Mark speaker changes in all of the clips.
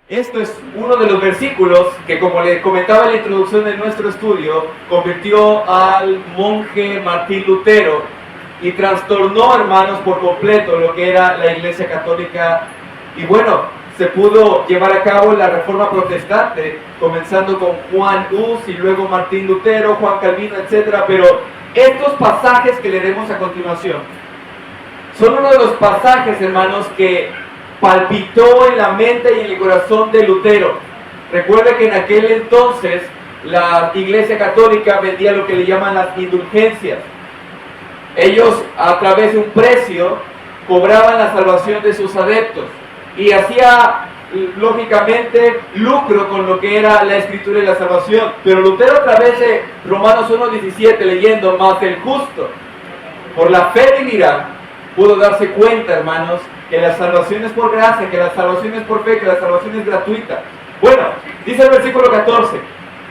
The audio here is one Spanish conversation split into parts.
Speaker 1: Esto es uno de los versículos que, como le comentaba en la introducción de nuestro estudio, convirtió al monje Martín Lutero y trastornó, hermanos, por completo lo que era la Iglesia Católica. Y bueno, se pudo llevar a cabo la Reforma Protestante, comenzando con Juan Hus y luego Martín Lutero, Juan Calvino, etc. Pero estos pasajes que leeremos a continuación son uno de los pasajes, hermanos, que palpitó en la mente y en el corazón de Lutero. Recuerda que en aquel entonces la Iglesia Católica vendía lo que le llaman las indulgencias. Ellos, a través de un precio, cobraban la salvación de sus adeptos y hacía lógicamente lucro con lo que era la escritura y la salvación. Pero Lutero, a través de Romanos 1:17, leyendo: más el justo por la fe vivirá, pudo darse cuenta, hermanos, que la salvación es por gracia, que la salvación es por fe, que la salvación es gratuita. Bueno, dice el versículo 14: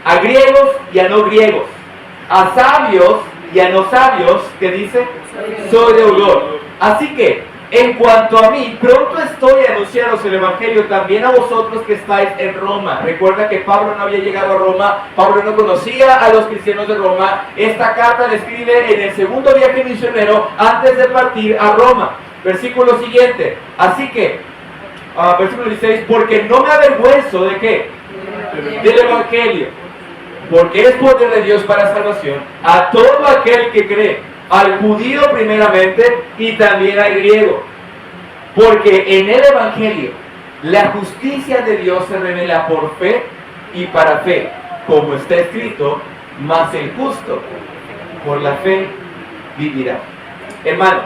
Speaker 1: a griegos y a no griegos, a sabios y a no sabios, ¿qué dice? Soy deudor. Así que, en cuanto a mí, pronto estoy a anunciaros el Evangelio también a vosotros que estáis en Roma. Recuerda que Pablo no había llegado a Roma, Pablo no conocía a los cristianos de Roma. Esta carta la escribe en el segundo viaje misionero antes de partir a Roma. Versículo siguiente: así que, versículo 16, porque no me avergüenzo de qué, del Evangelio, porque es poder de Dios para salvación a todo aquel que cree, al judío primeramente y también al griego, porque en el Evangelio la justicia de Dios se revela por fe y para fe, como está escrito: mas el justo por la fe vivirá. Hermanos,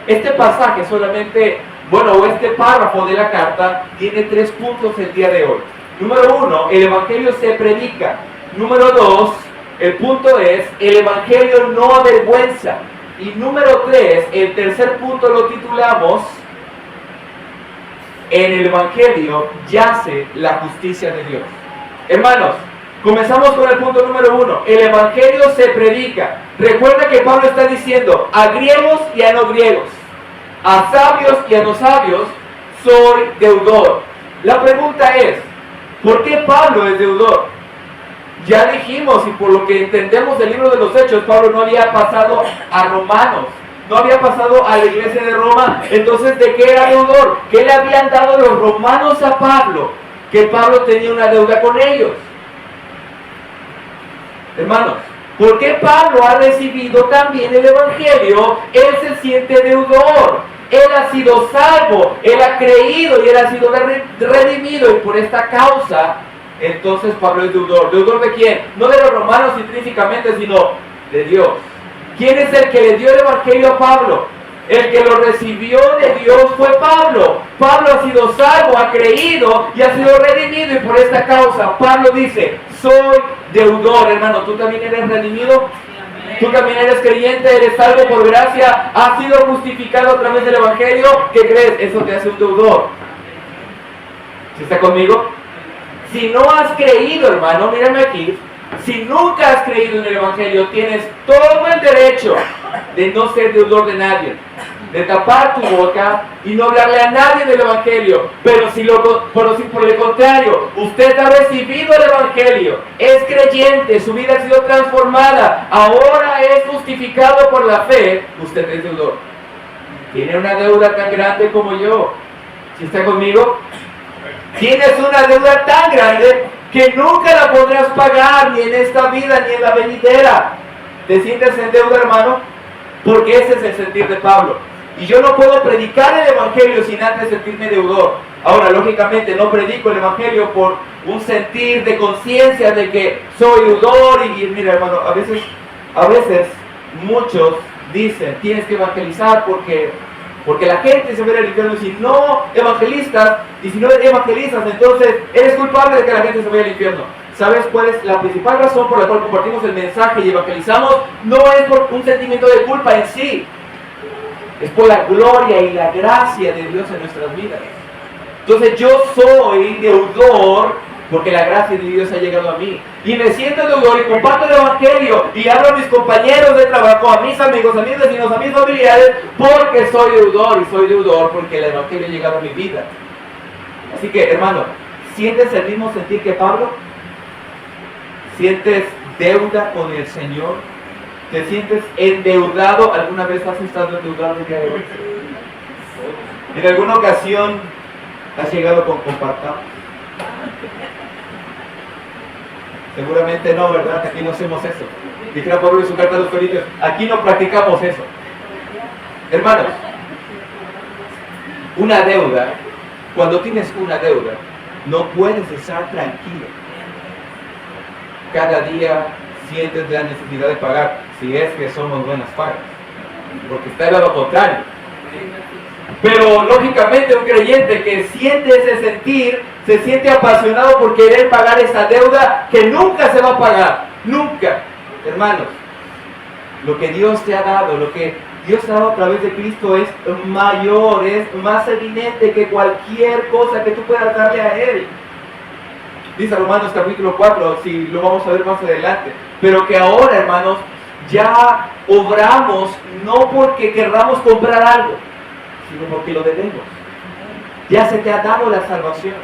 Speaker 1: este pasaje solamente, o este párrafo de la carta tiene 3 puntos el día de hoy. Número 1, el Evangelio se predica. Número 2, el punto es: el Evangelio no avergüenza. Y número 3, el tercer punto lo titulamos: en el Evangelio yace la justicia de Dios. Hermanos, comenzamos con el punto número 1. El Evangelio se predica. Recuerda que Pablo está diciendo a griegos y a no griegos, a sabios y a no sabios, soy deudor. La pregunta es: ¿por qué Pablo es deudor? Ya dijimos, y por lo que entendemos del libro de los Hechos, Pablo no había pasado a romanos, no había pasado a la iglesia de Roma. Entonces, ¿de qué era deudor? ¿Qué le habían dado los romanos a Pablo? Que Pablo tenía una deuda con ellos. Hermanos, ¿por qué Pablo ha recibido también el Evangelio? Él se siente deudor. Él ha sido salvo, él ha creído y él ha sido redimido, y por esta causa, entonces Pablo es deudor. ¿Deudor de quién? No de los romanos intrínsecamente, sino de Dios. ¿Quién es el que le dio el Evangelio a Pablo? El que lo recibió de Dios fue Pablo. Pablo ha sido salvo, ha creído y ha sido redimido, y por esta causa Pablo dice: soy deudor. Hermano, ¿tú también eres redimido? Tú también eres creyente, eres salvo por gracia, has sido justificado a través del Evangelio. ¿Qué crees? Eso te hace un deudor. ¿Sí está conmigo? Si no has creído, hermano, mírame aquí, si nunca has creído en el Evangelio, tienes todo el derecho de no ser deudor de nadie, de tapar tu boca y no hablarle a nadie del Evangelio. Pero si por el contrario, usted ha recibido el Evangelio, es creyente, su vida ha sido transformada, ahora es justificado por la fe, usted es deudor. Tiene una deuda tan grande como yo. ¿Sí está conmigo? Tienes una deuda tan grande que nunca la podrás pagar, ni en esta vida ni en la venidera. ¿Te sientes en deuda, hermano? Porque ese es el sentir de Pablo. Y yo no puedo predicar el Evangelio sin antes sentirme deudor. Ahora, lógicamente, no predico el Evangelio por un sentir de conciencia de que soy deudor. Y mira, hermano, a veces muchos dicen: tienes que evangelizar porque la gente se va al infierno. Si no evangelizas, entonces eres culpable de que la gente se vaya al infierno. ¿Sabes cuál es la principal razón por la cual compartimos el mensaje y evangelizamos? No es por un sentimiento de culpa en sí, es por la gloria y la gracia de Dios en nuestras vidas. Entonces yo soy deudor porque la gracia de Dios ha llegado a mí. Y me siento deudor y comparto el Evangelio y hablo a mis compañeros de trabajo, a mis amigos, a mis vecinos, a mis familiares, porque soy deudor, y soy deudor porque el Evangelio ha llegado a mi vida. Así que, hermano, ¿Sientes el mismo sentir que Pablo? ¿Sientes deuda con el Señor? ¿Te sientes endeudado? ¿Alguna vez has estado endeudado el día de hoy? ¿En alguna ocasión has llegado con compartamos? Seguramente no, ¿verdad? Aquí no hacemos eso. Dijera Pablo en su carta a los Corintios, aquí no practicamos eso. Hermanos, una deuda, cuando tienes una deuda, no puedes estar tranquilo. Cada día sientes la necesidad de pagar, si es que somos buenas pagas, porque está el lado contrario. Pero lógicamente un creyente que siente ese sentir, se siente apasionado por querer pagar esa deuda que nunca se va a pagar, nunca. Hermanos, lo que Dios te ha dado, lo que Dios te ha dado a través de Cristo es mayor, es más evidente que cualquier cosa que tú puedas darle a Él. Dice Romanos capítulo 4, si lo vamos a ver más adelante. Pero que ahora, hermanos, ya obramos no porque querramos comprar algo, sino porque lo debemos. Ya se te ha dado la salvación.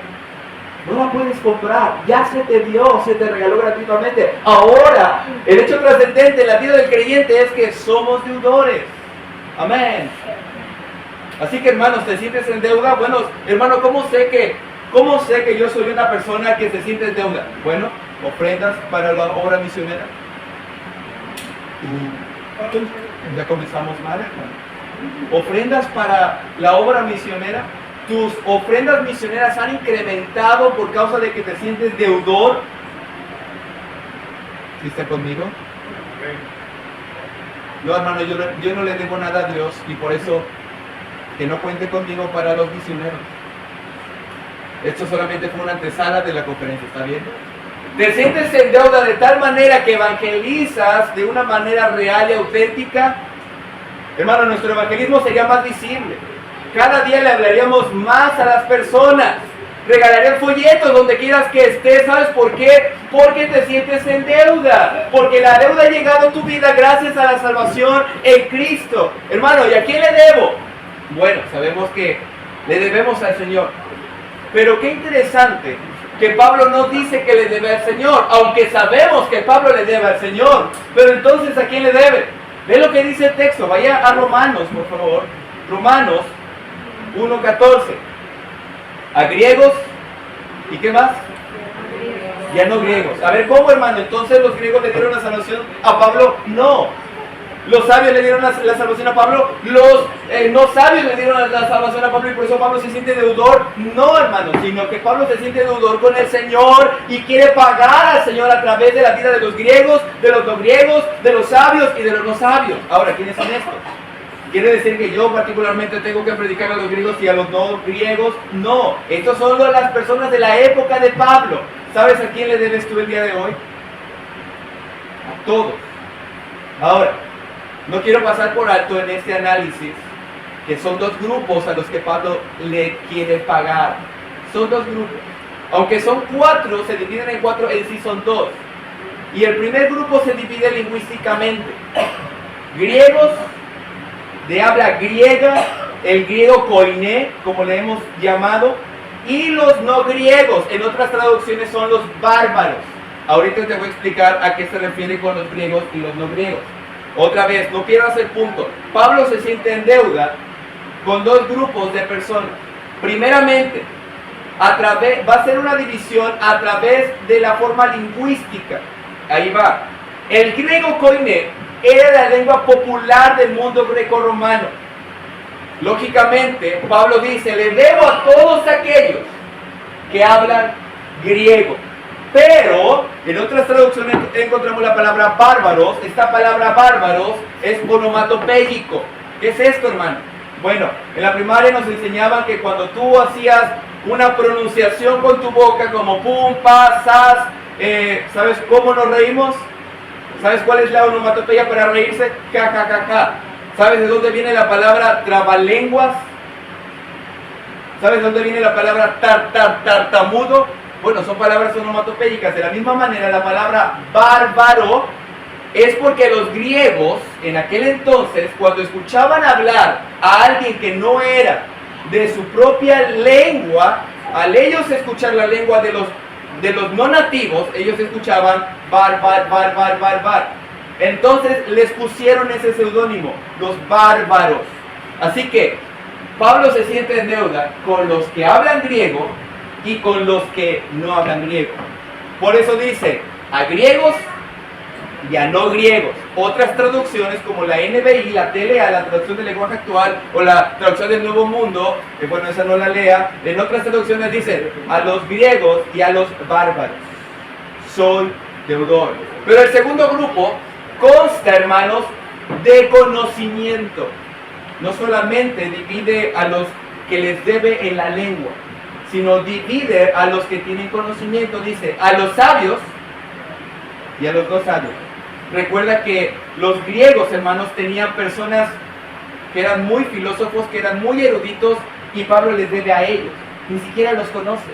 Speaker 1: No la puedes comprar, ya se te dio, se te regaló gratuitamente. Ahora, el hecho trascendente en la vida del creyente es que somos deudores. Amén. Así que, hermanos, ¿te sientes en deuda? Bueno, hermano, ¿cómo sé que yo soy una persona que se siente en deuda? Bueno, ofrendas para la obra misionera. Ya comenzamos mal, hermano. Ofrendas para la obra misionera. Tus ofrendas misioneras han incrementado por causa de que te sientes deudor. ¿Sí está conmigo? No, hermano, yo no le debo nada a Dios y por eso que no cuente conmigo para los misioneros. Esto solamente fue una antesala de la conferencia, ¿está bien? Te sientes en deuda de tal manera que evangelizas de una manera real y auténtica. Hermano, nuestro evangelismo sería más visible. Cada día le hablaríamos más a las personas. Regalarías folletos donde quieras que estés. ¿Sabes por qué? Porque te sientes en deuda. Porque la deuda ha llegado a tu vida gracias a la salvación en Cristo. Hermano, ¿y a quién le debo? Bueno, sabemos que le debemos al Señor. Pero qué interesante que Pablo no dice que le debe al Señor, aunque sabemos que Pablo le debe al Señor. Pero entonces, ¿a quién le debe? Ve lo que dice el texto. Vaya a Romanos, por favor. Romanos 1:14. A griegos, ¿y qué más? Ya no griegos. A ver, ¿cómo, hermano? Entonces los griegos le dieron la salvación a Pablo. No. Los sabios le dieron la salvación a Pablo. Los no sabios le dieron la salvación a Pablo y por eso Pablo se siente deudor. No, hermano, sino que Pablo se siente deudor con el Señor y quiere pagar al Señor a través de la vida de los griegos, de los no griegos, de los sabios y de los no sabios. Ahora, ¿quiénes son estos? ¿Quiere decir que yo particularmente tengo que predicar a los griegos y a los no griegos? No, estos son las personas de la época de Pablo. ¿Sabes a quién le debes tú el día de hoy? A todos. Ahora, no quiero pasar por alto en este análisis que son dos grupos a los que Pablo le quiere pagar. Son dos grupos. Aunque son cuatro, se dividen en cuatro, en sí son dos. Y el primer grupo se divide lingüísticamente. Griegos de habla griega, el griego koiné, como le hemos llamado, y los no griegos, en otras traducciones son los bárbaros. Ahorita te voy a explicar a qué se refiere con los griegos y los no griegos. Otra vez, no quiero hacer punto. Pablo se siente en deuda con dos grupos de personas. Primeramente, va a ser una división a través de la forma lingüística. Ahí va. El griego koiné era la lengua popular del mundo grecorromano. Lógicamente, Pablo dice, le debo a todos aquellos que hablan griego. Pero, en otras traducciones encontramos la palabra bárbaros. Esta palabra bárbaros es onomatopéyico. ¿Qué es esto, hermano? Bueno, en la primaria nos enseñaban que cuando tú hacías una pronunciación con tu boca, como pum, pa, sas, ¿sabes cómo nos reímos? ¿Sabes cuál es la onomatopeya para reírse? Ja, ja, ja, ja. ¿Sabes de dónde viene la palabra trabalenguas? ¿Sabes de dónde viene la palabra tartamudo? Bueno, son palabras onomatopéyicas. De la misma manera, la palabra bárbaro es porque los griegos, en aquel entonces, cuando escuchaban hablar a alguien que no era de su propia lengua, al ellos escuchar la lengua de los no nativos, ellos escuchaban bar, bar, bar, bar, bar, bar. Entonces les pusieron ese seudónimo, los bárbaros. Así que Pablo se siente en deuda con los que hablan griego y con los que no hablan griego. Por eso dice, a griegos y a no griegos. Otras traducciones como la NBI, la TLA, la traducción del lenguaje actual, o la traducción del Nuevo Mundo, que bueno, esa no la lea, en otras traducciones dicen, a los griegos y a los bárbaros. Soy deudor. Pero el segundo grupo consta, hermanos, de conocimiento. No solamente divide a los que les debe en la lengua, sino divide a los que tienen conocimiento. Dice, a los sabios y a los no sabios. Recuerda que los griegos, hermanos, tenían personas que eran muy filósofos, que eran muy eruditos, y Pablo les debe a ellos. Ni siquiera los conoce.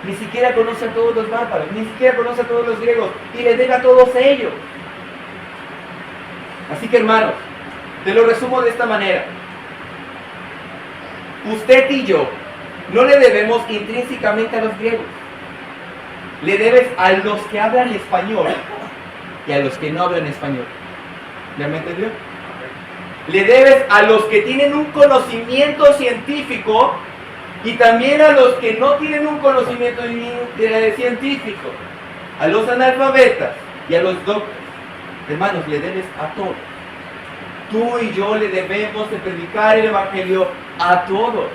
Speaker 1: Ni siquiera conoce a todos los bárbaros, ni siquiera conoce a todos los griegos, y les debe a todos ellos. Así que, hermanos, te lo resumo de esta manera. Usted y yo no le debemos intrínsecamente a los griegos. Le debes a los que hablan español y a los que no hablan español. ¿Ya me entendió? Le debes a los que tienen un conocimiento científico y también a los que no tienen un conocimiento científico. A los analfabetas y a los doctos. Hermanos, le debes a todos. Tú y yo le debemos de predicar el Evangelio a todos.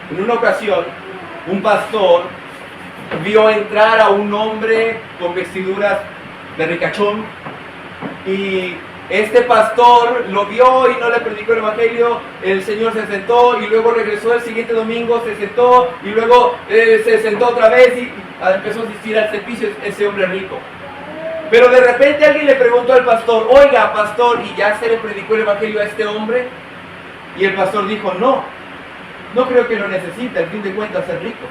Speaker 1: En una ocasión, un pastor vio entrar a un hombre con vestiduras de ricachón, y este pastor lo vio y no le predicó el Evangelio. El Señor se sentó y luego regresó el siguiente domingo, se sentó y luego se sentó otra vez y empezó a asistir al servicio ese hombre rico. Pero de repente alguien le preguntó al pastor, oiga, pastor, ¿y ya se le predicó el Evangelio a este hombre? Y el pastor dijo, no creo que lo necesite, al fin de cuentas es rico.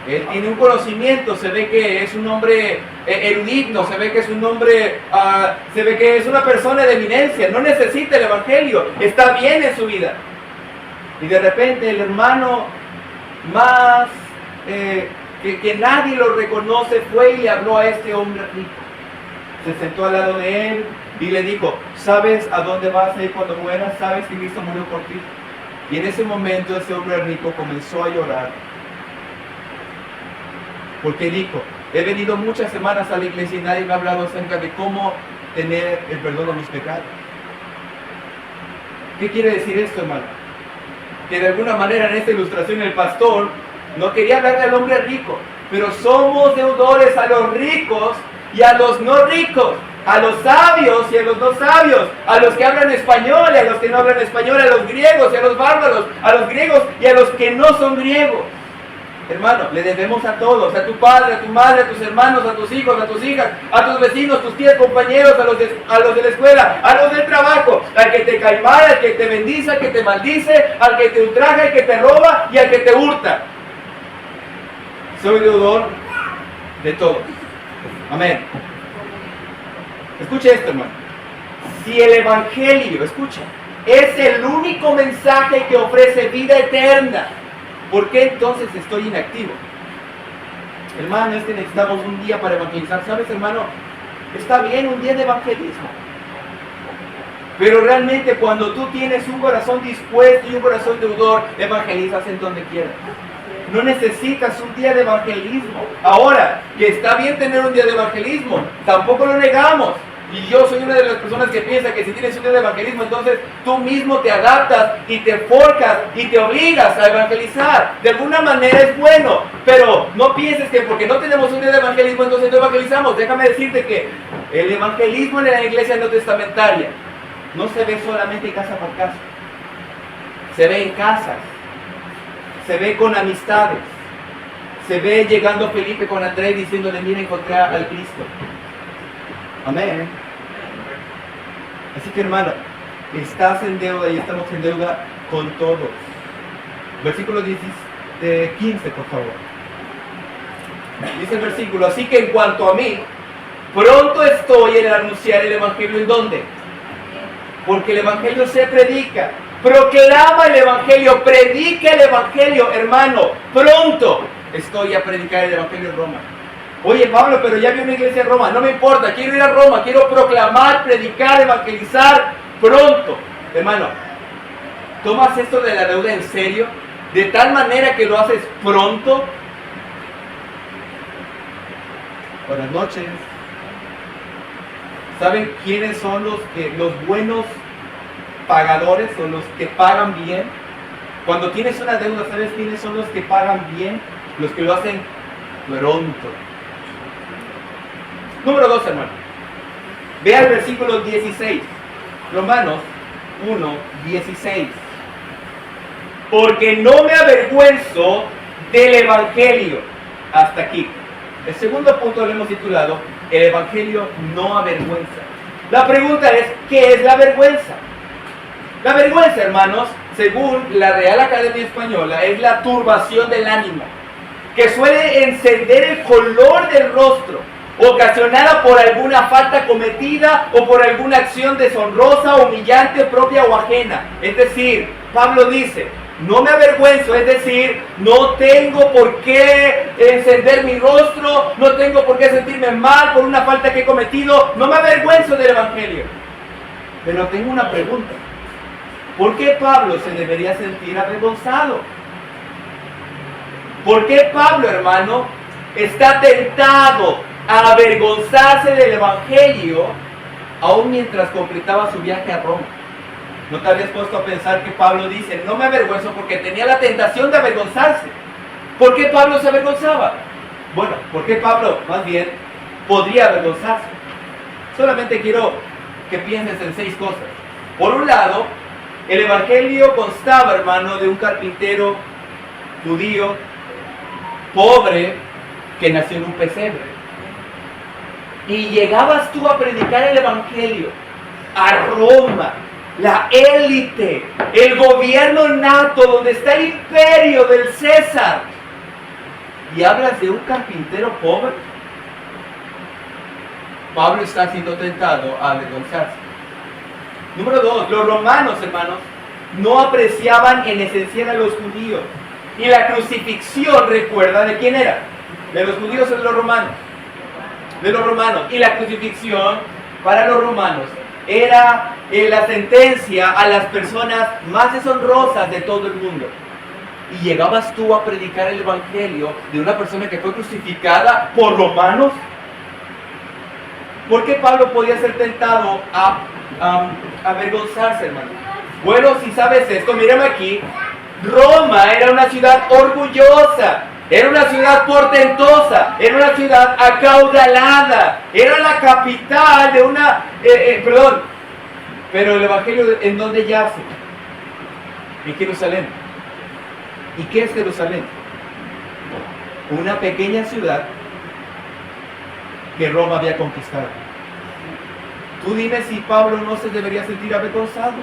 Speaker 1: Él tiene un conocimiento, se ve que es un hombre erudito, se ve que es un hombre, se ve que es una persona de eminencia, no necesita el Evangelio, está bien en su vida. Y de repente el hermano más que nadie lo reconoce fue y le habló a este hombre rico. Se sentó al lado de él y le dijo, ¿sabes a dónde vas a ir cuando mueras? ¿Sabes que Cristo murió por ti? Y en ese momento ese hombre rico comenzó a llorar, porque dijo, he venido muchas semanas a la iglesia y nadie me ha hablado acerca de cómo tener el perdón de mis pecados. ¿Qué quiere decir esto, hermano? Que de alguna manera en esta ilustración el pastor no quería hablarle al hombre rico, pero somos deudores a los ricos y a los no ricos, a los sabios y a los no sabios, a los que hablan español y a los que no hablan español, a los griegos y a los bárbaros, a los griegos y a los que no son griegos. Hermano, le debemos a todos, a tu padre, a tu madre, a tus hermanos, a tus hijos, a tus hijas, a tus vecinos, tus tías, compañeros, a los de la escuela, a los del trabajo, al que te cae mal, al que te bendice, al que te maldice, al que te ultraja, al que te roba y al que te hurta. Soy deudor de todos. Amén. Escuche esto, hermano. Si el Evangelio, escucha, es el único mensaje que ofrece vida eterna, ¿por qué entonces estoy inactivo? Hermano, es que necesitamos un día para evangelizar. ¿Sabes, hermano? Está bien un día de evangelismo. Pero realmente cuando tú tienes un corazón dispuesto y un corazón deudor, evangelizas en donde quieras. No necesitas un día de evangelismo. Ahora, que está bien tener un día de evangelismo, tampoco lo negamos. Y yo soy una de las personas que piensa que si tienes un día de evangelismo, entonces tú mismo te adaptas y te forjas y te obligas a evangelizar. De alguna manera es bueno, pero no pienses que porque no tenemos un día de evangelismo, entonces no evangelizamos. Déjame decirte que el evangelismo en la iglesia neotestamentaria no se ve solamente casa por casa. Se ve en casas, se ve con amistades, se ve llegando Felipe con Andrés diciéndole, mira, encontré al Cristo. Amén. Así que, hermano, estás en deuda y estamos en deuda con todos. Versículo 15, por favor. Dice el versículo, así que en cuanto a mí, pronto estoy en anunciar el Evangelio. ¿En dónde? Porque el Evangelio se predica Proclama el Evangelio, predica el Evangelio, hermano. Pronto estoy a predicar el Evangelio en Roma. Oye, Pablo, pero ya vi una iglesia en Roma. No me importa, quiero ir a Roma, quiero proclamar, predicar, evangelizar pronto. Hermano, ¿tomas esto de la deuda en serio? De tal manera que lo haces pronto. Buenas noches. ¿Saben quiénes son los buenos pagadores o los que pagan bien? Cuando tienes una deuda, ¿sabes quiénes son los que pagan bien? Los que lo hacen pronto. Número 2, hermano. Vea el versículo 16. Romanos 1, 16. Porque no me avergüenzo del Evangelio. Hasta aquí. El segundo punto lo hemos titulado: el Evangelio no avergüenza. La pregunta es, ¿qué es la vergüenza? La vergüenza, hermanos, según la Real Academia Española, es la turbación del ánimo, que suele encender el color del rostro, ocasionada por alguna falta cometida o por alguna acción deshonrosa, humillante, propia o ajena. Es decir, Pablo dice, no me avergüenzo, es decir, no tengo por qué encender mi rostro, no tengo por qué sentirme mal por una falta que he cometido, no me avergüenzo del Evangelio. Pero tengo una pregunta. ¿Por qué Pablo se debería sentir avergonzado? ¿Por qué Pablo, hermano, está tentado a avergonzarse del Evangelio aún mientras completaba su viaje a Roma? ¿No te habías puesto a pensar que Pablo dice, no me avergüenzo porque tenía la tentación de avergonzarse? ¿Por qué Pablo se avergonzaba? Bueno, ¿por qué Pablo, más bien, podría avergonzarse? Solamente quiero que pienses en 6 cosas. Por un lado, el Evangelio constaba, hermano, de un carpintero judío, pobre, que nació en un pesebre. Y llegabas tú a predicar el Evangelio a Roma, la élite, el gobierno nato, donde está el imperio del César, y hablas de un carpintero pobre. Pablo está siendo tentado a avergonzarse. Número 2, los romanos, hermanos, no apreciaban en esencial a los judíos. Y la crucifixión, recuerda, ¿de quién era? De los judíos o de los romanos. De los romanos. Y la crucifixión para los romanos era la sentencia a las personas más deshonrosas de todo el mundo. Y llegabas tú a predicar el Evangelio de una persona que fue crucificada por romanos. ¿Por qué Pablo podía ser tentado a avergonzarse, hermano? Bueno, si sabes esto, mírame aquí. Roma era una ciudad orgullosa, era una ciudad portentosa, era una ciudad acaudalada, era la capital de una... pero el Evangelio, ¿en dónde yace? En Jerusalén. ¿Y qué es Jerusalén? Una pequeña ciudad que Roma había conquistado. Tú dime si Pablo no se debería sentir avergonzado.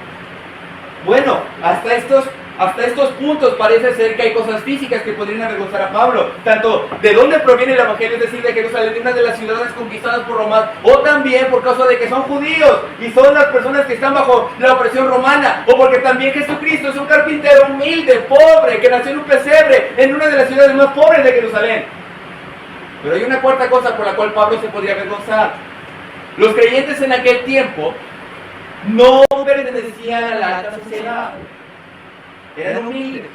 Speaker 1: Bueno, hasta estos puntos parece ser que hay cosas físicas que podrían avergonzar a Pablo. Tanto de dónde proviene el Evangelio, es decir, de Jerusalén, una de las ciudades conquistadas por Roma, o también por causa de que son judíos y son las personas que están bajo la opresión romana, o porque también Jesucristo es un carpintero humilde, pobre, que nació en un pesebre, en una de las ciudades más pobres de Jerusalén. Pero hay una cuarta cosa por la cual Pablo se podría avergonzar. Los creyentes en aquel tiempo no pertenecían a la alta sociedad. Eran humildes.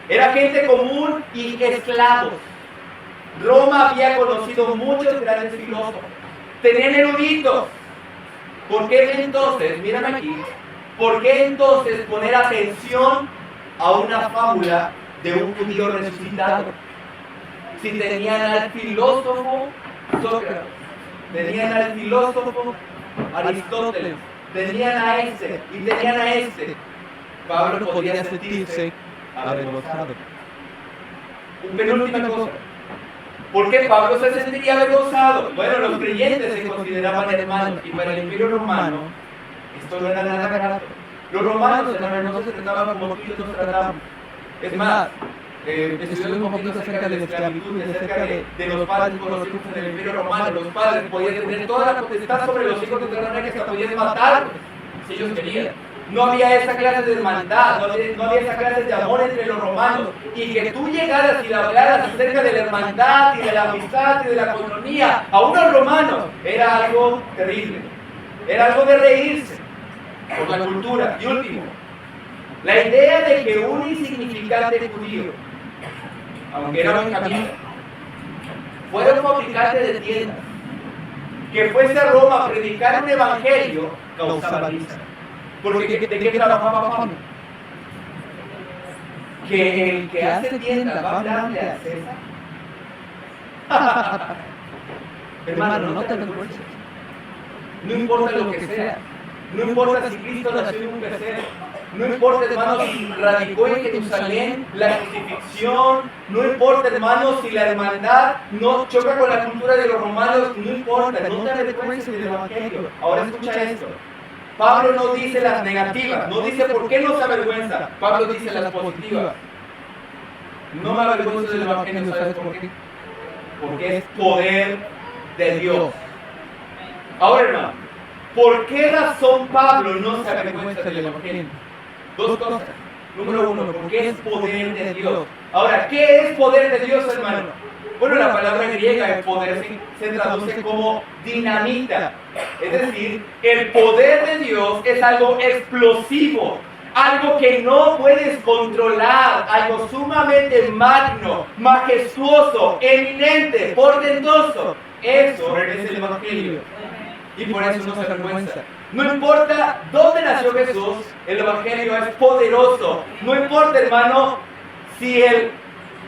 Speaker 1: Era gente común y esclavos. Roma había conocido muchos grandes filósofos. Tenían eruditos. ¿Por qué entonces, mírame aquí, por qué entonces poner atención a una fábula de un judío resucitado? Si tenían al filósofo Sócrates, tenían al filósofo Aristóteles, tenían a este y tenían a este, Pablo no podía sentirse avergonzado. Penúltima cosa. ¿Por qué Pablo se sentiría avergonzado? Bueno, los creyentes se consideraban hermanos y para el imperio romano esto no era nada grato. Los romanos, hermanos, no se trataban como nosotros nos tratamos. Es más, estudiamos un poquito acerca de la esclavitud y acerca de los padres con los hijos en el imperio romano. Los padres podían tener toda la potestad sobre los hijos de otra manera que hasta podían matar si ellos querían. no había esa clase de hermandad, no había esa clase de amor entre los romanos, y que tú llegaras y le hablaras acerca de la hermandad y de la amistad y de la coinonía a unos romanos, era algo terrible, era algo de reírse por la cultura. Y último, la idea de que un insignificante judío, aunque era benjamita, fuera un fabricante de tiendas, que fuese a Roma a predicar un evangelio, causaba risa. Porque ¿de qué trabajaba Pablo? Que el que hace tienda va a hablarle a César. Hermano, no te avergüences. No importa lo que sea. No importa si Cristo nació en un pesebre. No importa, hermano, si radicó en Jerusalén la crucifixión. No importa, hermano, si la hermandad no choca con la cultura de los romanos. No importa, no te avergüences del evangelio. Ahora escucha esto. Pablo no dice las negativas, no dice por qué no se avergüenza. Pablo dice las positivas. No me avergüenzo del evangelio, ¿sabes por qué? Porque es poder de Dios. Ahora, hermano, ¿por qué razón Pablo no se avergüenza del evangelio? Dos cosas. Número uno, porque es poder de Dios. Ahora, ¿qué es poder de Dios, hermano? Bueno, la palabra griega de poder se traduce como dinamita. Es decir, el poder de Dios es algo explosivo, algo que no puedes controlar, algo sumamente magno, majestuoso, eminente, portentoso. Eso es el evangelio. Y por eso no se avergüenza. No importa dónde nació Jesús, el evangelio es poderoso. No importa, hermano, si el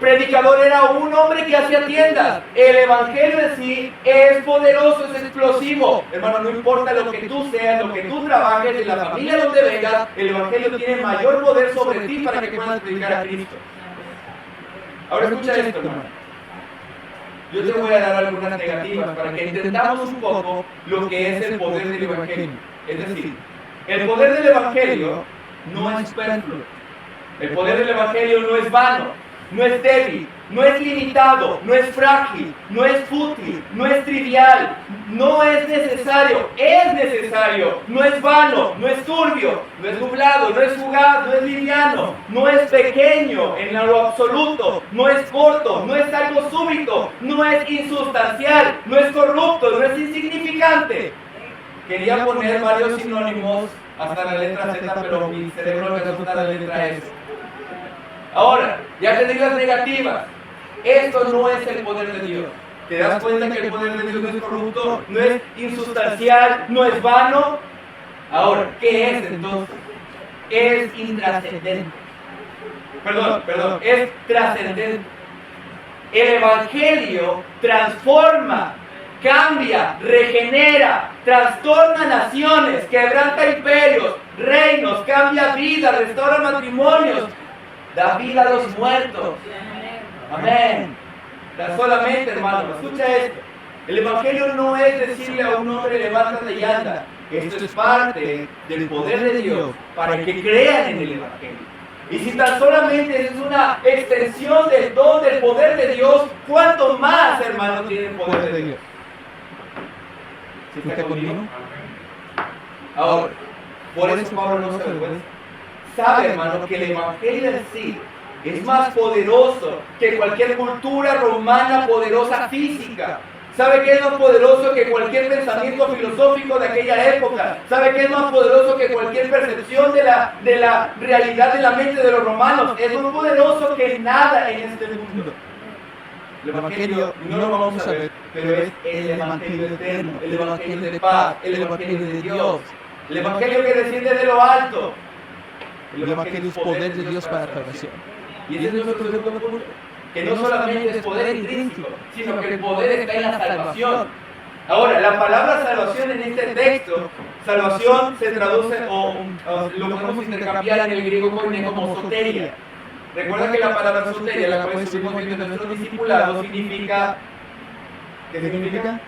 Speaker 1: predicador era un hombre que hacía tiendas. El evangelio en sí es poderoso, es explosivo. Hermano, no importa lo que tú seas, lo que tú trabajes, de la familia donde vengas, el evangelio tiene mayor poder sobre ti para que puedas predicar a Cristo. Ahora escucha esto, hermano. Yo te voy a dar algunas negativas para que entendamos un poco lo que es el poder del evangelio. Es decir, el poder del evangelio no es superfluo. El poder del evangelio no es vano, no es débil, no es limitado, no es frágil, no es fútil, no es trivial, no es necesario, es necesario, no es vano, no es turbio, no es nublado, no es fugaz, no es liviano, no es pequeño en lo absoluto, no es corto, no es algo súbito, no es insustancial, no es corrupto, no es insignificante. Quería poner varios sinónimos hasta la letra Z, pero mi cerebro alcanzó hasta la letra S. Ahora, ya te di las negativas. Esto no es el poder de Dios. ¿Te das cuenta que el poder de Dios no es corrupto, no es insustancial, no es vano? Ahora, ¿qué es entonces? Es intrascendente. Perdón, es trascendente. El evangelio transforma, cambia, regenera, trastorna naciones, quebranta imperios, reinos, cambia vidas, restaura matrimonios, da vida a los muertos. Amén. Solamente, hermano, escucha esto. El evangelio no es decirle a un hombre levántate y anda. Esto es parte del poder de Dios para que crean en el evangelio. Y si tan solamente es una extensión del don del poder de Dios, ¿cuánto más, hermano, tiene el poder de Dios? ¿Sí está conmigo? Ahora, por eso Pablo no se avergüenza. Sabe, hermano, que el evangelio en sí es más poderoso que cualquier cultura romana poderosa física. ¿Sabe qué es más poderoso que cualquier pensamiento filosófico de aquella época? ¿Sabe qué es más poderoso que cualquier percepción de la realidad de la mente de los romanos? Es más poderoso que nada en este mundo. El evangelio no lo vamos a ver, pero es el evangelio eterno, el evangelio de paz, el evangelio de Dios, el evangelio que desciende de lo alto.
Speaker 2: El evangelio es poder de Dios para la salvación.
Speaker 1: Y ese es nuestro segundo punto, que no solamente es poder intrínseco, sino que el poder está en la salvación. Ahora, la palabra salvación en este texto, salvación se traduce o lo podemos intercambiar en el griego koine como soteria. Recuerda que la palabra soteria, la cual estuvimos viendo en nuestro discipulado, significa... ¿Qué significa?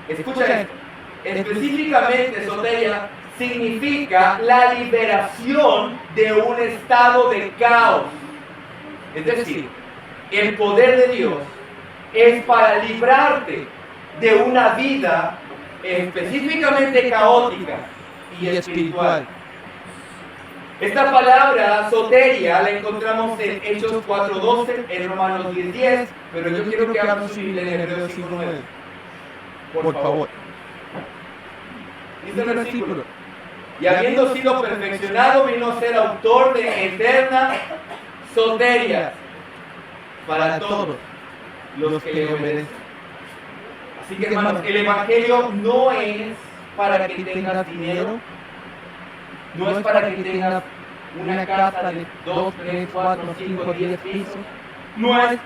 Speaker 1: Escucha esto. Específicamente, soteria significa la liberación de un estado de caos. Es decir, el poder de Dios es para librarte de una vida específicamente caótica,
Speaker 2: y espiritual.
Speaker 1: Esta palabra soteria la encontramos en Hechos 4:12, en Romanos 10:10, pero yo quiero que abran su Biblia en Hebreos 5:9.
Speaker 2: Por favor.
Speaker 1: Dice el versículo: y habiendo sido perfeccionado, vino a ser autor de eterna soteria para todos los que le obedecen. Así que, hermanos, el Evangelio no es para que tengas dinero, no es para que tengas una casa de 2, 3, 4, 5, 10 pisos, no es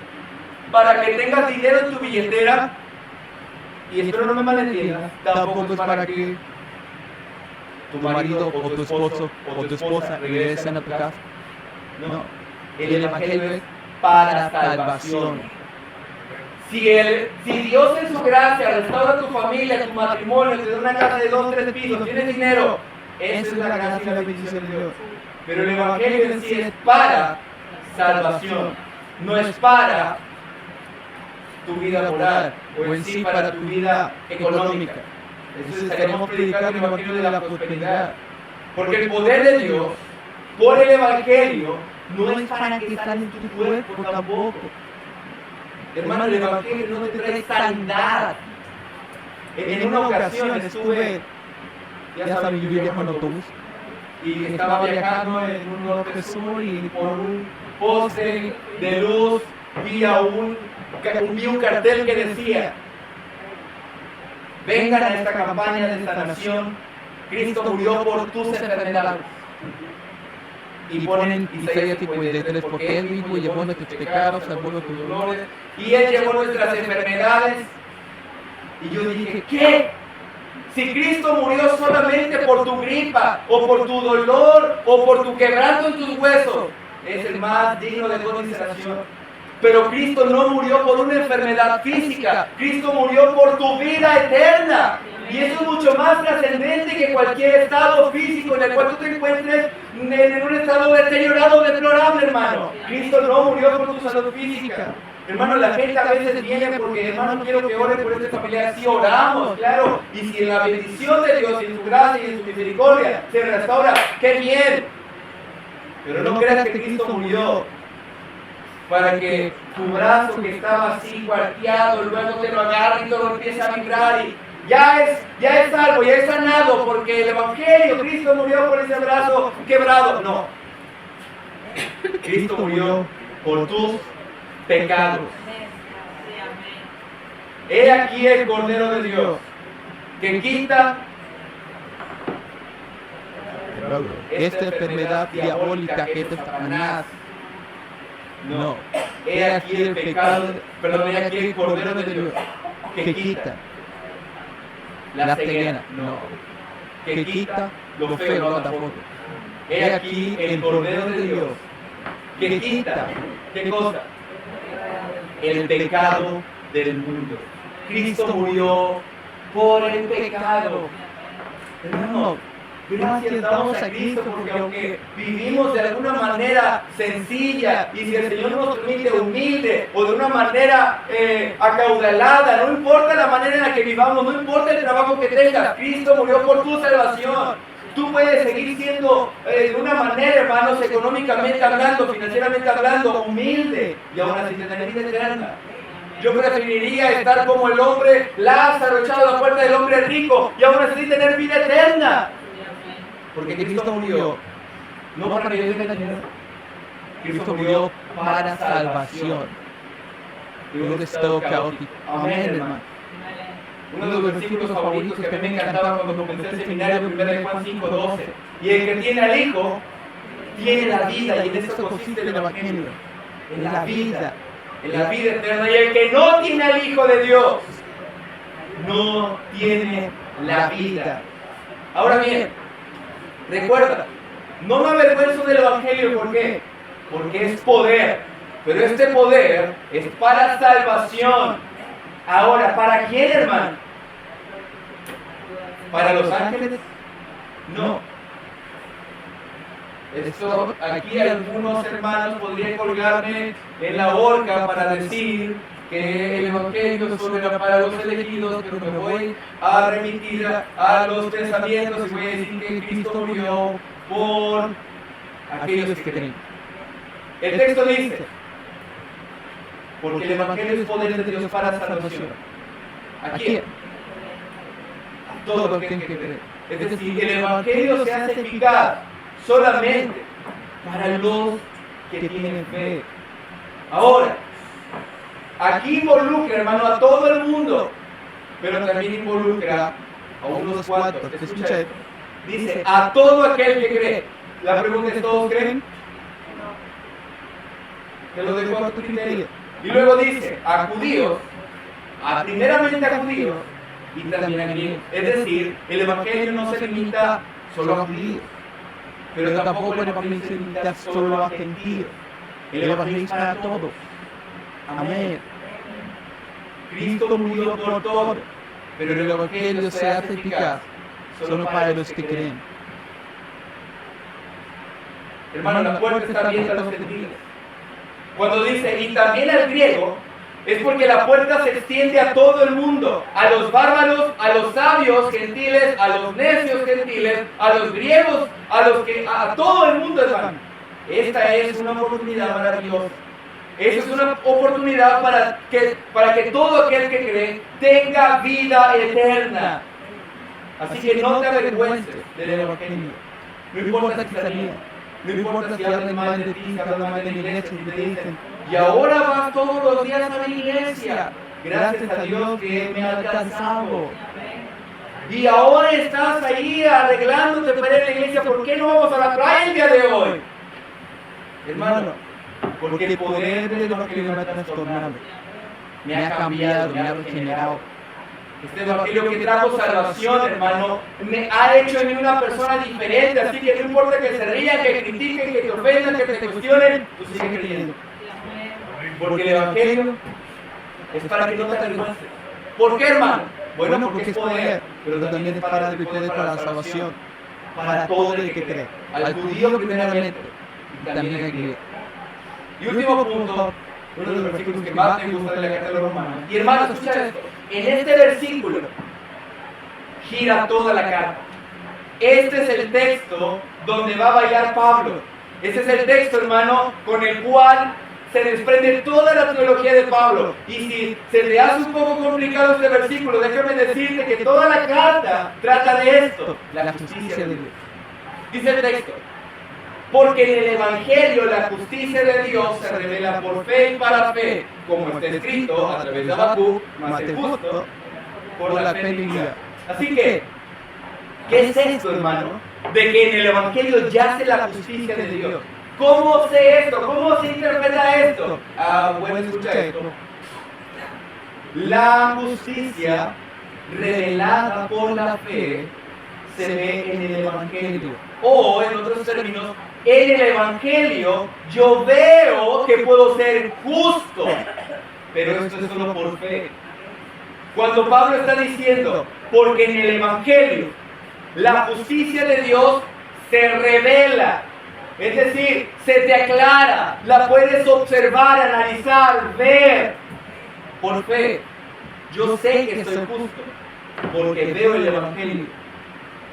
Speaker 1: para que tengas dinero en tu billetera, y espero no me malentiendas, tampoco es para que
Speaker 2: Tu marido o tu esposo o tu esposa regresen a tu casa. No, el Evangelio es para salvación.
Speaker 1: Si Dios en su gracia restaura tu familia, tu matrimonio, te da una casa de 2, 3 pisos, tienes dinero, esa es la gracia y la bendición de Dios. Pero el Evangelio en sí es para salvación, no es para tu vida moral o en sí para tu vida económica. Entonces queremos predicar el Evangelio de la prosperidad, porque el poder de Dios por el Evangelio no es para que sane en tu cuerpo tampoco. Hermano, el Evangelio no te trae sanidad. En una ocasión estuve, ya saben, yo viajo en autobús y estaba viajando en un norte sur y por un poste de luz vi un cartel que decía: vengan a esta campaña de sanación, Cristo murió por tus enfermedades. Y ponen Isaías 53, porque Él mismo llevó nuestros pecados, salvó nuestros dolores, y Él llevó nuestras enfermedades. Y yo dije, ¿qué? Si Cristo murió solamente por tu gripa, o por tu dolor, o por tu quebranto en tus huesos, es el más digno de consideración. Pero Cristo no murió por una enfermedad física, Cristo murió por tu vida eterna. Y eso es mucho más trascendente que cualquier estado físico en el cual tú te encuentres en un estado deteriorado, deplorable, hermano. Cristo no murió por tu salud física. Hermano, la gente a veces viene porque, hermano, quiero que ore por este familiar. Sí, oramos, claro. Y si en la bendición de Dios, y en su gracia y en su misericordia se restaura, ¡qué bien! Pero no creas que Cristo murió para que tu brazo que estaba así cuarteado, luego te lo agarre y todo empieza a vibrar y ya es salvo, ya es sanado, porque el Evangelio, Cristo murió por ese brazo quebrado. No. Cristo murió por tus pecados. He aquí el Cordero de Dios, que quita
Speaker 2: esta enfermedad diabólica que es de Satanás.
Speaker 1: No, he aquí el pecado, perdón, he aquí el Cordero de Dios, que quita la ceguera, no, que quita lo feo, no tampoco. He aquí el Cordero de Dios, que quita, ¿qué cosa? El pecado del mundo. Cristo murió por el pecado. Hermano, gracias damos a Cristo, porque aunque vivimos de alguna manera sencilla, y si el Señor nos permite humilde o de una manera acaudalada, no importa la manera en la que vivamos, no importa el trabajo que tengas, Cristo murió por tu salvación. Tú puedes seguir siendo de una manera, hermanos, económicamente hablando, financieramente hablando, humilde, y aún así tener vida eterna. Yo preferiría estar como el hombre Lázaro echado a la puerta del hombre rico, y aún así tener vida eterna. Porque Cristo murió, no para que yo tenga dinero. Cristo murió para salvación. Creo que es todo caótico. Amén, hermano. Uno de los versículos favoritos que me encantaba cuando comencé el seminario, 1 Juan 5:12. Y el que tiene al Hijo, tiene la vida, y en esto consiste el Evangelio. En la vida eterna. Y el que no tiene al Hijo de Dios, no tiene la vida. Ahora bien, recuerda, no me avergüenzo del Evangelio. ¿Por qué? Porque es poder. Pero este poder es para salvación. Ahora, ¿para quién, hermano? ¿Para los ángeles? No. Aquí algunos hermanos podrían colgarme en la horca para decir que el Evangelio solo era para los elegidos, pero me voy a remitir a los pensamientos y voy a decir que Cristo murió por aquellos que creen. El texto dice, porque el Evangelio es poder de Dios para salvación. ¿A quién? A todo aquel que cree. Es decir, el Evangelio se hace eficaz solamente para los que tienen fe. Ahora, aquí involucra, hermano, a todo el mundo, pero también involucra a unos cuantos. Escucha esto. Dice, a todo aquel que cree. La pregunta es, ¿todos creen? Te lo dejo a tu criterio. Y luego dice, a judíos, primeramente a judíos y también a griegos. Es decir, el Evangelio no se limita solo a judíos, pero tampoco el Evangelio se limita solo a gentiles. El Evangelio es para todos. Amén. Cristo murió por todos, pero el Evangelio se hace eficaz solo para los que creen. Hermano, la puerta está abierta a los gentiles. Cuando dice, y también al griego, es porque la puerta se extiende a todo el mundo, a los bárbaros, a los sabios gentiles, a los necios gentiles, a los griegos, a todo el mundo, hermano. Esta es una oportunidad maravillosa. Esa es una oportunidad para que todo aquel que cree tenga vida eterna. Así que no te avergüences del Evangelio. No importa si salías. No importa si hablan mal de ti, si hablan mal de la iglesia, si te dicen, y ahora vas todos los días a la iglesia. Gracias a Dios que me ha alcanzado. Y ahora estás ahí arreglándote para ir a la iglesia. ¿Por qué no vamos a la playa el día de hoy? Hermano, porque el poder del Evangelio me ha transformado. Me ha cambiado, me ha regenerado. Este Evangelio que trajo salvación, hermano, me ha hecho en mí una persona diferente. Así que no importa que se rían, que critiquen, que te ofendan, que te cuestionen, tú sigues creyendo. Porque el Evangelio es para que no te avergüences. ¿Por qué, hermano? Bueno, porque es poder, pero también es para el poder para la salvación, para todo el que cree. Al judío primeramente, y también al griego. Y último punto, uno de los versículos que más me gusta de la carta de los Romanos. Y hermano, escucha esto. En este versículo gira toda la carta. Este es el texto donde va a bailar Pablo. Este es el texto, hermano, con el cual se desprende toda la teología de Pablo. Y si se te hace un poco complicado este versículo, déjame decirte que toda la carta trata de esto, la justicia de Dios. Dice el texto, porque en el Evangelio la justicia de Dios se revela por fe y para fe, como está escrito a través de Habacuc, mas el justo por la fe vivirá. Así que, ¿qué es esto, hermano? De que en el Evangelio yace la justicia de Dios. ¿Cómo sé esto? ¿Cómo se interpreta esto? Bueno, escucha esto. La justicia revelada por la fe se ve en el Evangelio. O, en otros términos, en el Evangelio yo veo que puedo ser justo, pero esto es solo por fe. Cuando Pablo está diciendo, porque en el Evangelio la justicia de Dios se revela, es decir, se te aclara, la puedes observar, analizar, ver, por fe. Yo sé que soy justo, porque veo el Evangelio.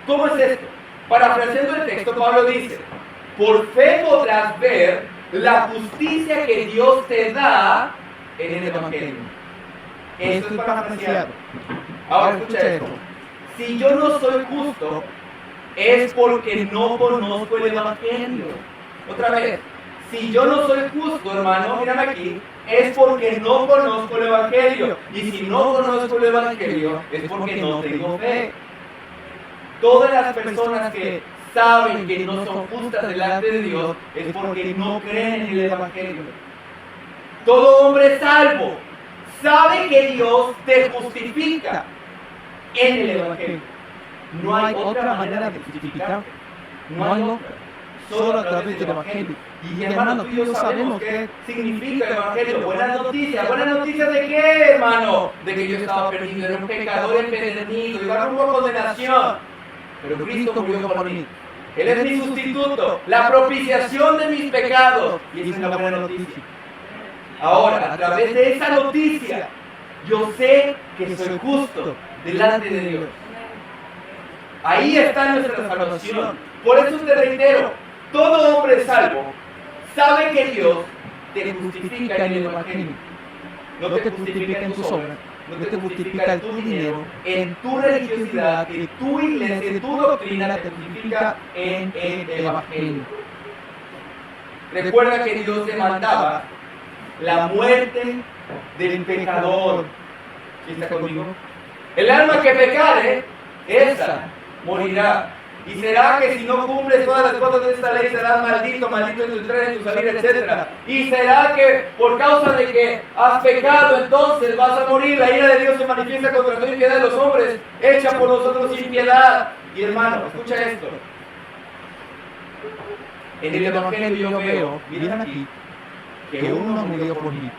Speaker 1: ¿Cómo es esto? Parafraseando el texto, Pablo dice, por fe podrás ver la justicia que Dios te da en el Evangelio. Esto es parafraseado. Ahora escucha esto. Si yo no soy justo, es porque no conozco el Evangelio. Otra vez, si yo no soy justo, hermano, mírame aquí, es porque no conozco el Evangelio. Y si no conozco el Evangelio, es porque no tengo fe. Todas las personas que saben que no son justas delante de Dios es porque no creen en el Evangelio. Todo hombre salvo sabe que Dios te justifica en el Evangelio. No hay otra manera de justificar. No hay otra. Solo a través del Evangelio. Y hermano, tú y yo sabemos qué significa el Evangelio. Buenas noticias. ¿Buenas noticias de qué, hermano? De que yo estaba perdido, era un pecador empedernido, iba rumbo a condenación. Pero Cristo murió por mí. Él es mi sustituto, la propiciación de mis pecados. Y esa es la buena noticia. Ahora, a través de esa noticia, yo sé que soy justo delante de Dios. Ahí está nuestra salvación. Por eso te reitero, todo hombre salvo sabe que Dios te justifica en el Evangelio. No te justifica en tus obras, no te justifica en tu dinero, en tu religiosidad, en tu iglesia, en tu doctrina, te justifica en el Evangelio. Recuerda que Dios demandaba la muerte del pecador. ¿Quién está conmigo? El alma que pecare, esa morirá. Y será que si no cumples todas las cosas de esta ley serás maldito, maldito en tu entrada, en tu salida, etc. Y será que por causa de que has pecado entonces vas a morir. La ira de Dios se manifiesta contra toda impiedad de los hombres, hecha por nosotros sin piedad. Y hermano, escucha esto. En el Evangelio yo veo, miren aquí, que uno murió por mí.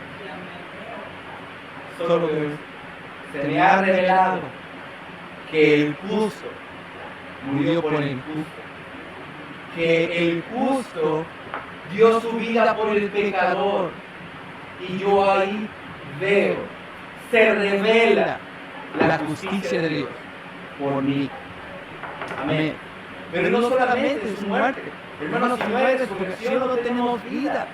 Speaker 1: Solo que se me ha revelado que el justo murió por el justo, que el justo dio su vida por el pecador, y yo ahí veo, se revela la justicia de Dios por mí. Amén. Pero no solamente en su muerte, hermanos, si no hay resurrección no tenemos vida.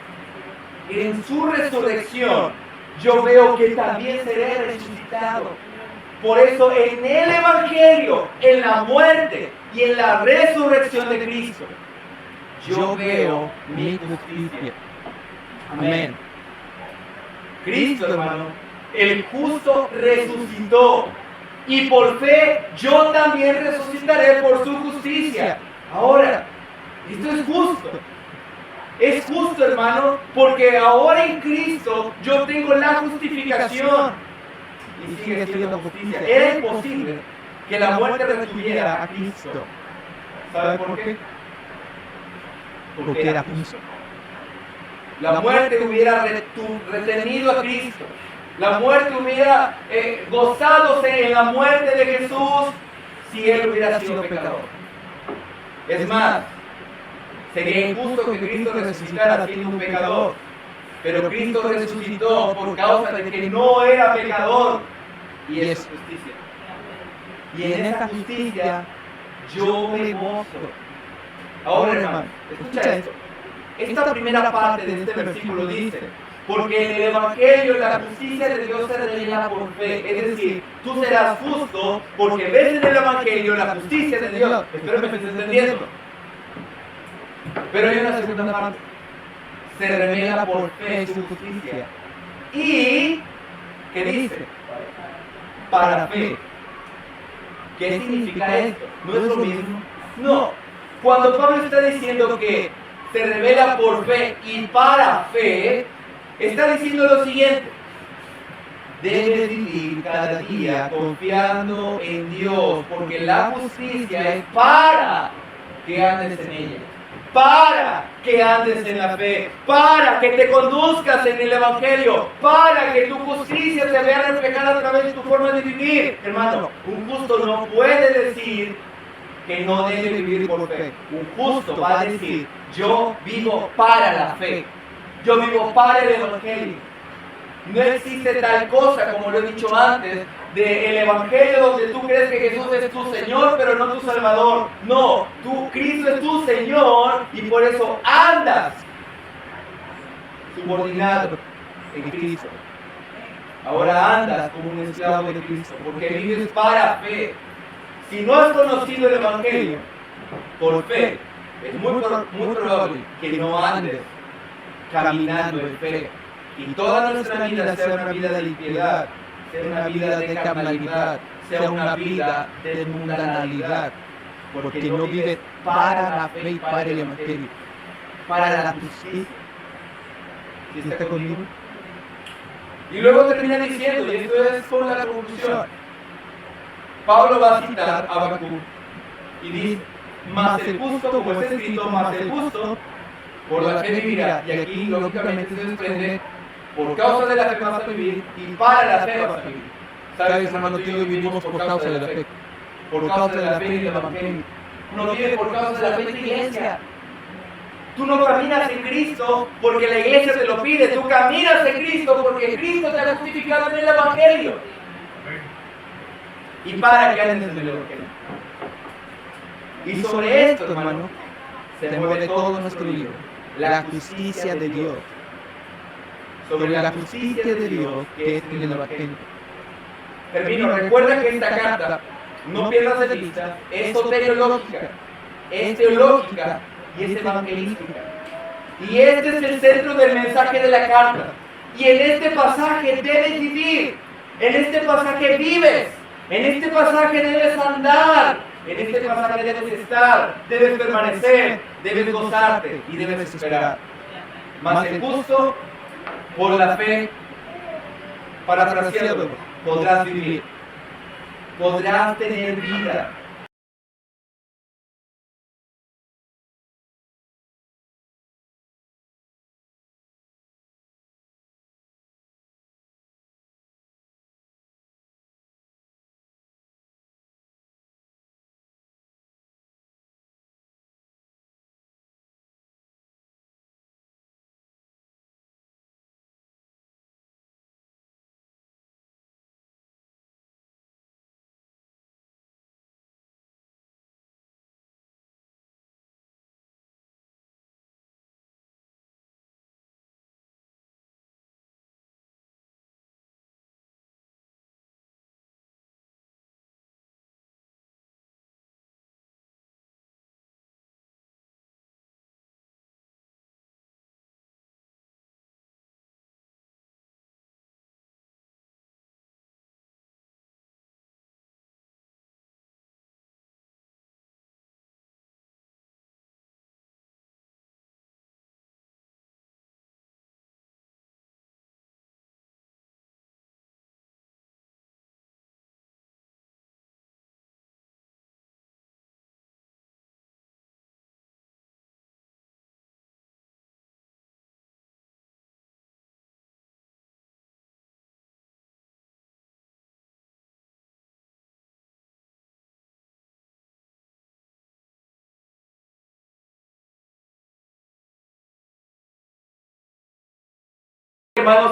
Speaker 1: En su resurrección yo veo que también seré resucitado. Por eso en el Evangelio, en la muerte y en la resurrección de Cristo, yo veo mi justicia. Amén. Cristo, hermano, el justo resucitó. Y por fe yo también resucitaré por su justicia. Ahora, esto es justo. Es justo, hermano, porque ahora en Cristo yo tengo la justificación. Y sigue siendo justicia. Era imposible que la muerte retuviera a Cristo. ¿Sabe por qué? Porque era justo. La muerte hubiera retenido a Cristo. La muerte hubiera gozado en la muerte de Jesús si Él hubiera sido pecador. Es más, sería injusto que Cristo resucitara siendo un pecador. Pero Cristo resucitó por causa de que no era pecador. Y es justicia. Y en esa justicia yo me gozo. Ahora, hermano, escucha esto. Esta primera parte de este versículo dice: porque en el Evangelio la justicia de Dios se revela por fe. Es decir, tú serás justo porque ves en el Evangelio la justicia de Dios. Espero que me estés entendiendo. Pero hay una segunda parte. Se revela por fe su justicia. ¿Y qué dice? Para fe. ¿Qué significa esto? ¿No es lo mismo? No. Cuando Pablo está diciendo que se revela por fe y para fe, está diciendo lo siguiente: debes vivir cada día confiando en Dios, porque la justicia es para que andes en ella, para que andes en la fe, para que te conduzcas en el Evangelio, para que tu justicia se vea reflejada a través de tu forma de vivir. Hermano, un justo no puede decir que no debe vivir por fe. Un justo va a decir: yo vivo para la fe, yo vivo para el Evangelio. No existe tal cosa, como lo he dicho antes, del Evangelio donde tú crees que Jesús es tu Señor, pero no tu Salvador. No, Cristo es tu Señor y por eso andas subordinado en Cristo. Ahora andas como un esclavo de Cristo, porque vives para fe. Si no has conocido el Evangelio por fe, es muy probable que no andes caminando en fe. Y toda nuestra vida sea una vida de impiedad, sea una vida de carnalidad, sea una vida de mundanalidad, porque no vive para la fe y para el Evangelio, para la justicia. ¿Sí está conmigo? Y luego termina diciendo, y esto es con la conclusión, Pablo va a citar a Habacuc y dice: mas el justo, como está escrito, mas el justo por la fe vivirá. Y aquí lógicamente se desprende: por causa de la fe vas a vivir y para la fe vas a vivir. ¿Sabes, hermano? Tú y yo vivimos por causa de la fe. Por causa de la fe y del Evangelio. No vive por causa de la fe en la iglesia. Tú no caminas en Cristo porque la iglesia te lo pide. Tú caminas en Cristo porque Cristo te ha justificado en el Evangelio. Y para que andes en el Evangelio. Y sobre esto, hermano, se mueve todo nuestro libro.
Speaker 2: La justicia de Dios. Sobre la justicia de Dios que es en el Evangelio.
Speaker 1: Termino. Recuerda que esta carta, no pierdas de vista, es soteriológica, es teológica y es evangelística. Y este es el centro del mensaje de la carta. Y en este pasaje debes vivir, en este pasaje vives, en este pasaje debes andar, en este pasaje debes estar, debes permanecer, debes gozarte y debes esperar. Mas el justo, por la fe, parafraseado, podrás vivir, podrás tener vida. Hermanos,